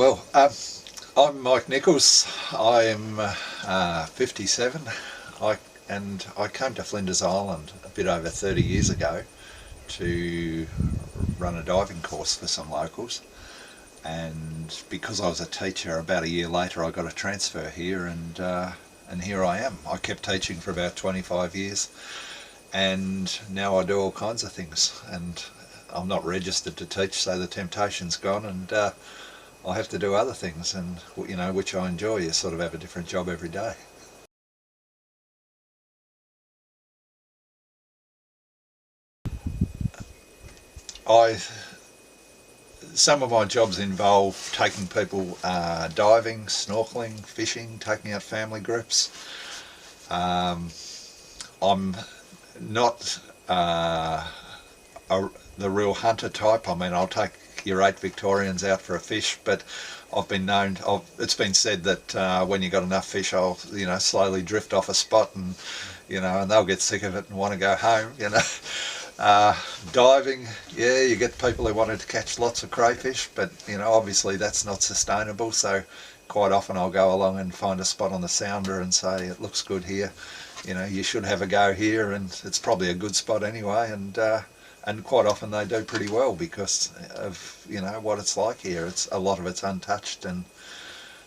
Well, I'm Mike Nichols. I'm 57. I came to Flinders Island a bit over 30 years ago to run a diving course for some locals. And because I was a teacher, about a year later I got a transfer here, and here I am. I kept teaching for about 25 years, and now I do all kinds of things. And I'm not registered to teach, so the temptation's gone, and I have to do other things, and which I enjoy. You sort of have a different job every day. Some of my jobs involve taking people diving, snorkeling, fishing, taking out family groups. I'm not the real hunter type. I mean, I'll take your 8 Victorians out for a fish, but it's been said that when you got enough fish, I'll slowly drift off a spot, and and they'll get sick of it and want to go home. Diving, yeah, you get people who wanted to catch lots of crayfish, but obviously that's not sustainable. So quite often I'll go along and find a spot on the sounder and say, it looks good here. You should have a go here, and it's probably a good spot anyway. And quite often they do pretty well because of what it's like here. A lot of it's untouched and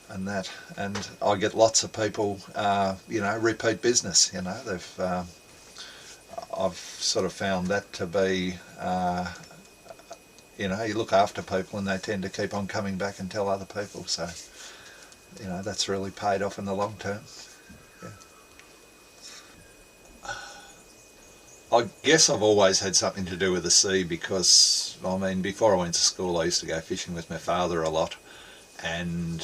that. And I get lots of people, repeat business. I've sort of found that to be, you look after people and they tend to keep on coming back and tell other people. So, that's really paid off in the long term. Yeah. I guess I've always had something to do with the sea because, before I went to school I used to go fishing with my father a lot, and,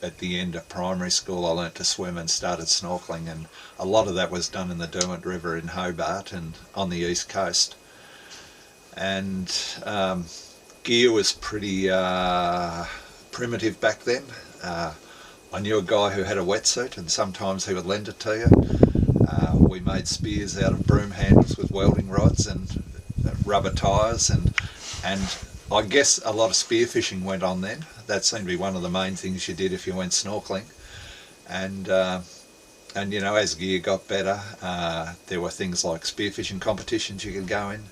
at the end of primary school I learnt to swim and started snorkeling, and a lot of that was done in the Derwent River in Hobart and on the east coast. And gear was pretty primitive back then. I knew a guy who had a wetsuit, and sometimes he would lend it to you. We made spears out of broom handles with welding rods and rubber tyres, and I guess a lot of spearfishing went on then. That seemed to be one of the main things you did if you went snorkeling. And as gear got better, there were things like spearfishing competitions you could go in.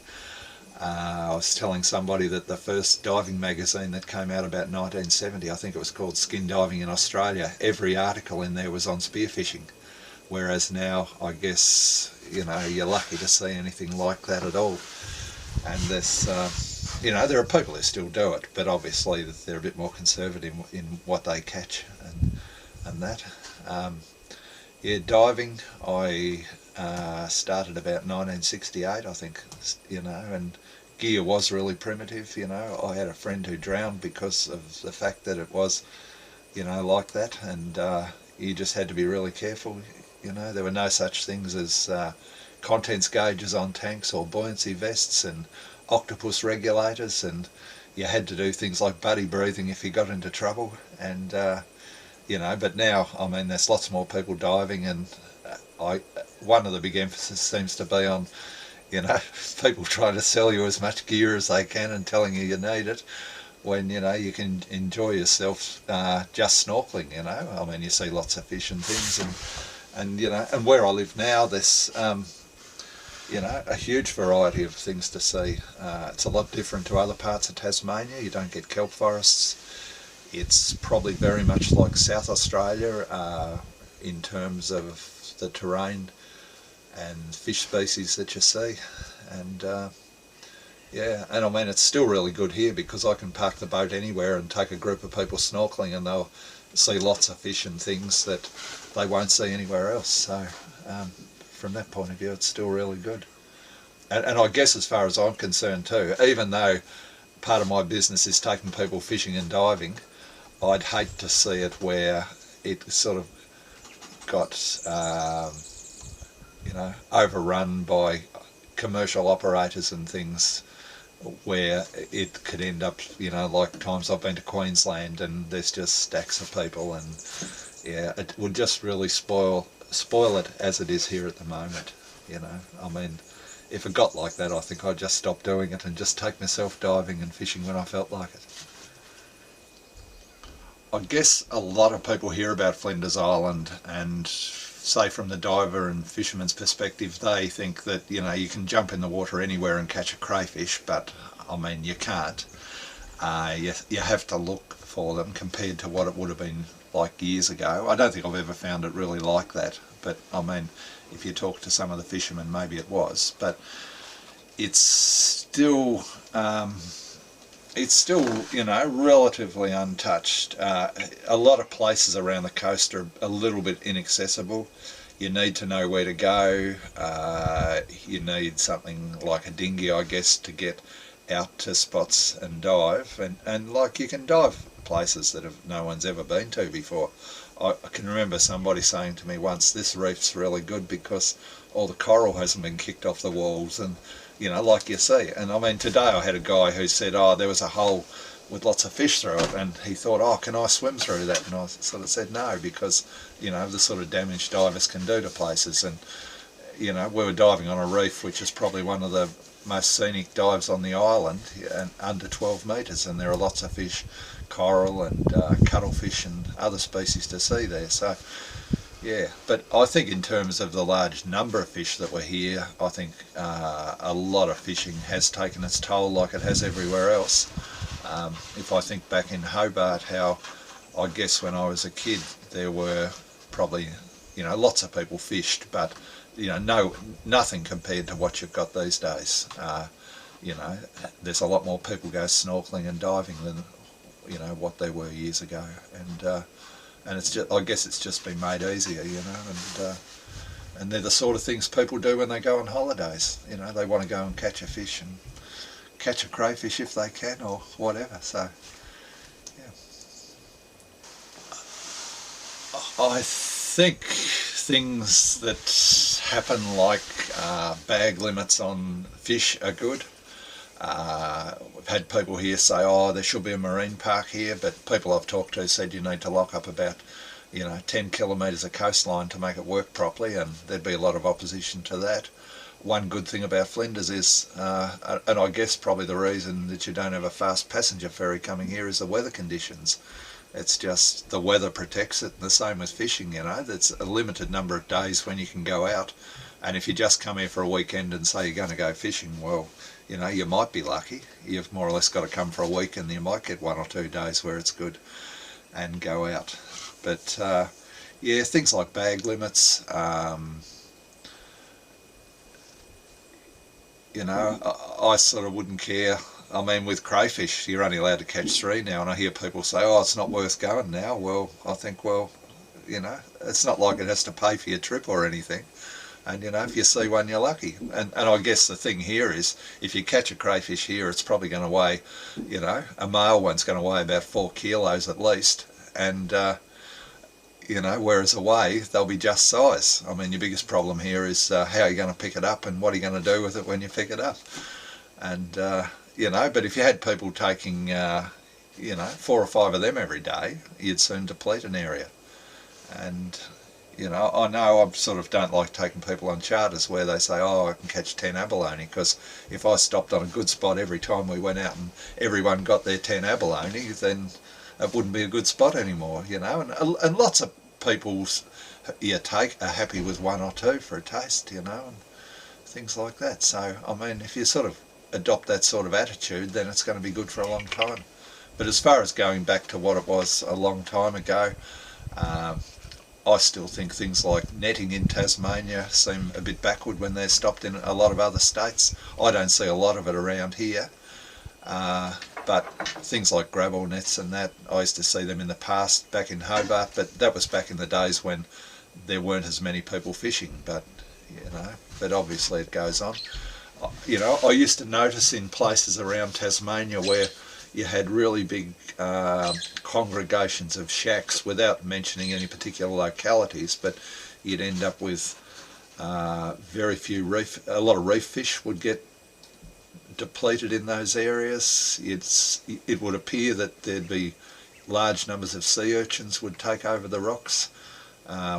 I was telling somebody that the first diving magazine that came out about 1970, I think it was called Skin Diving in Australia, every article in there was on spearfishing. Whereas now, I guess, you're lucky to see anything like that at all. And there's, there are people who still do it, but obviously they're a bit more conservative in what they catch and that. Yeah, diving, I started about 1968, I think, and gear was really primitive. I had a friend who drowned because of the fact that it was, like that, and you just had to be really careful. There were no such things as contents gauges on tanks or buoyancy vests and octopus regulators, and you had to do things like buddy breathing if you got into trouble. And but now, there's lots more people diving, and one of the big emphasis seems to be on people trying to sell you as much gear as they can and telling you need it, when you can enjoy yourself just snorkeling. You see lots of fish and things, and where I live now, there's a huge variety of things to see. It's a lot different to other parts of Tasmania. You don't get kelp forests. It's probably very much like South Australia in terms of the terrain and fish species that you see. And yeah, and it's still really good here because I can park the boat anywhere and take a group of people snorkeling, and they'll see lots of fish and things that they won't see anywhere else. So from that point of view, it's still really good. And I guess as far as I'm concerned too, even though part of my business is taking people fishing and diving, I'd hate to see it where it sort of got overrun by commercial operators and things, where it could end up, like times I've been to Queensland and there's just stacks of people, and yeah, it would just really spoil it as it is here at the moment. If it got like that, I think I'd just stop doing it and just take myself diving and fishing when I felt like it. I guess a lot of people hear about Flinders Island and say from the diver and fisherman's perspective, they think that, you know, you can jump in the water anywhere and catch a crayfish, but I mean, you can't. You have to look for them compared to what it would have been like years ago. I don't think I've ever found it really like that, but I mean, if you talk to some of the fishermen, maybe it was, but it's still you know, relatively untouched. A lot of places around the coast are a little bit inaccessible. You need to know where to go. You need something like a dinghy, I guess, to get out to spots and dive. And like, you can dive places that no one's ever been to before. I can remember somebody saying to me once, this reef's really good because all the coral hasn't been kicked off the walls, and you know, like you see. And I mean, today I had a guy who said, oh, there was a hole with lots of fish through it, and he thought, oh, can I swim through that? And I sort of said no, because, you know, the sort of damage divers can do to places. And, you know, we were diving on a reef which is probably one of the most scenic dives on the island, and under 12 metres, and there are lots of fish, coral and cuttlefish and other species to see there. So yeah, but I think in terms of the large number of fish that were here, I think a lot of fishing has taken its toll, like it has everywhere else. If I think back in Hobart, how I guess when I was a kid there were probably, you know, lots of people fished, but you know, nothing compared to what you've got these days. You know, there's a lot more people go snorkeling and diving than, you know, what there were years ago, and it's just, I guess it's just been made easier, you know, and they're the sort of things people do when they go on holidays. You know, they want to go and catch a fish and catch a crayfish if they can, or whatever. So yeah, I think things that happen like bag limits on fish are good. We've had people here say, oh, there should be a marine park here, but people I've talked to said you need to lock up about, you know, 10 kilometres of coastline to make it work properly, and there'd be a lot of opposition to that. One good thing about Flinders is, and I guess probably the reason that you don't have a fast passenger ferry coming here, is the weather conditions. It's just the weather protects it, and the same with fishing, you know. There's a limited number of days when you can go out, and if you just come here for a weekend and say you're going to go fishing, well, you know, you might be lucky. You've more or less got to come for a week, and you might get 1 or 2 days where it's good and go out. But yeah, things like bag limits, you know, I sort of wouldn't care. I mean, with crayfish, you're only allowed to catch 3 now, and I hear people say, oh, it's not worth going now. Well, I think, well, you know, it's not like it has to pay for your trip or anything. And, you know, if you see one, you're lucky. And I guess the thing here is, if you catch a crayfish here, it's probably going to weigh, you know, a male one's going to weigh about 4 kilos at least. And, you know, whereas away, they'll be just size. I mean, your biggest problem here is how are you going to pick it up, and what are you going to do with it when you pick it up? And, you know, but if you had people taking, you know, 4 or 5 of them every day, you'd soon deplete an area. And, you know I sort of don't like taking people on charters where they say, oh, I can catch 10 abalone, because if I stopped on a good spot every time we went out and everyone got their 10 abalone, then it wouldn't be a good spot anymore, you know. And lots of people you take are happy with 1 or 2 for a taste, you know, and things like that. So, I mean, if you sort of adopt that sort of attitude, then it's going to be good for a long time. But as far as going back to what it was a long time ago, I still think things like netting in Tasmania seem a bit backward when they're stopped in a lot of other states. I don't see a lot of it around here, but things like gravel nets and that, I used to see them in the past back in Hobart, but that was back in the days when there weren't as many people fishing. But, you know, but obviously it goes on. You know, I used to notice in places around Tasmania where you had really big congregations of shacks, without mentioning any particular localities, but you'd end up with very few reef, a lot of reef fish would get depleted in those areas. It would appear that there'd be large numbers of sea urchins would take over the rocks,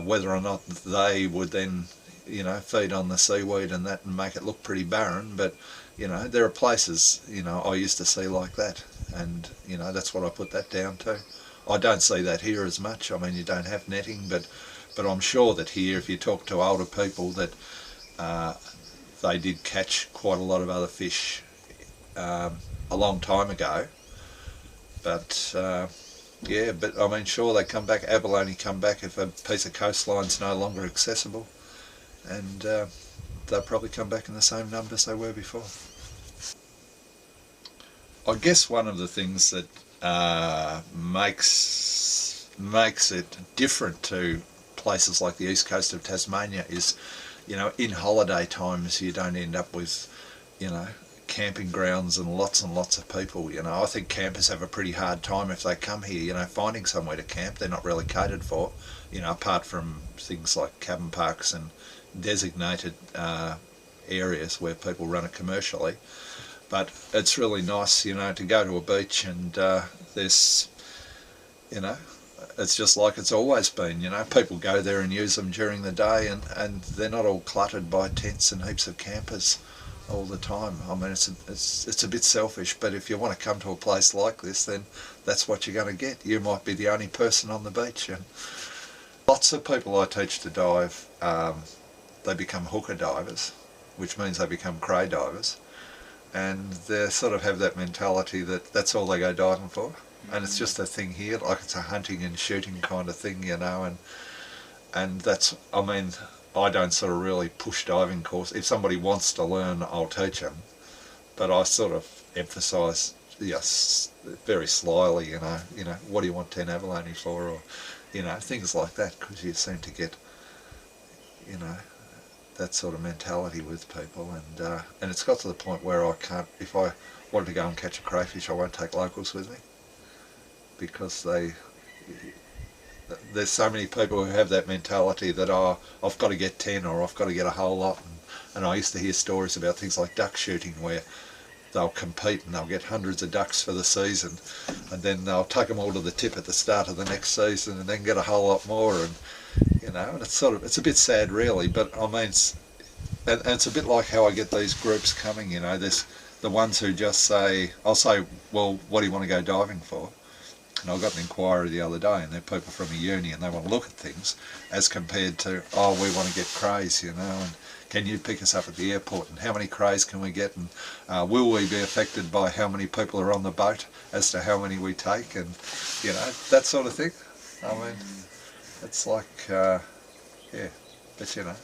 whether or not they would then, you know, feed on the seaweed and that and make it look pretty barren. But, you know, there are places, you know, I used to see like that, and, you know, that's what I put that down to. I don't see that here as much. I mean, you don't have netting, but I'm sure that here, if you talk to older people, that they did catch quite a lot of other fish a long time ago. But yeah, but I mean, sure, they come back. Abalone come back if a piece of coastline's no longer accessible, and they'll probably come back in the same numbers they were before. I guess one of the things that makes it different to places like the east coast of Tasmania is, you know, in holiday times you don't end up with, you know, camping grounds and lots of people. You know, I think campers have a pretty hard time if they come here, you know, finding somewhere to camp. They're not really catered for, you know, apart from things like cabin parks and designated areas where people run it commercially. But it's really nice, you know, to go to a beach and there's, you know, it's just like it's always been. You know, people go there and use them during the day, and they're not all cluttered by tents and heaps of campers all the time. I mean, it's a bit selfish, but if you want to come to a place like this, then that's what you're going to get. You might be the only person on the beach, and lots of people I teach to dive, they become hooker divers, which means they become cray divers, and they sort of have that mentality that that's all they go diving for. And it's just a thing here, like it's a hunting and shooting kind of thing, you know, and that's, I mean, I don't sort of really push diving course. If somebody wants to learn, I'll teach them, but I sort of emphasise, yes, very slyly, you know, what do you want 10 abalone for, or, you know, things like that, because you seem to get, you know, that sort of mentality with people, and it's got to the point where I can't, if I wanted to go and catch a crayfish, I won't take locals with me, because there's so many people who have that mentality that, oh, I've got to get 10 or I've got to get a whole lot, and I used to hear stories about things like duck shooting where they'll compete and they'll get hundreds of ducks for the season, and then they'll take them all to the tip at the start of the next season and then get a whole lot more, and you know, and it's a bit sad really, but I mean, and it's a bit like how I get these groups coming, you know, there's the ones who just say, I'll say, well, what do you want to go diving for? And I got an inquiry the other day, and they're people from a uni and they want to look at things, as compared to, oh, we want to get crays, you know, and can you pick us up at the airport, and how many crays can we get, and will we be affected by how many people are on the boat as to how many we take, and you know, that sort of thing. I mean, it's like, yeah, but you know.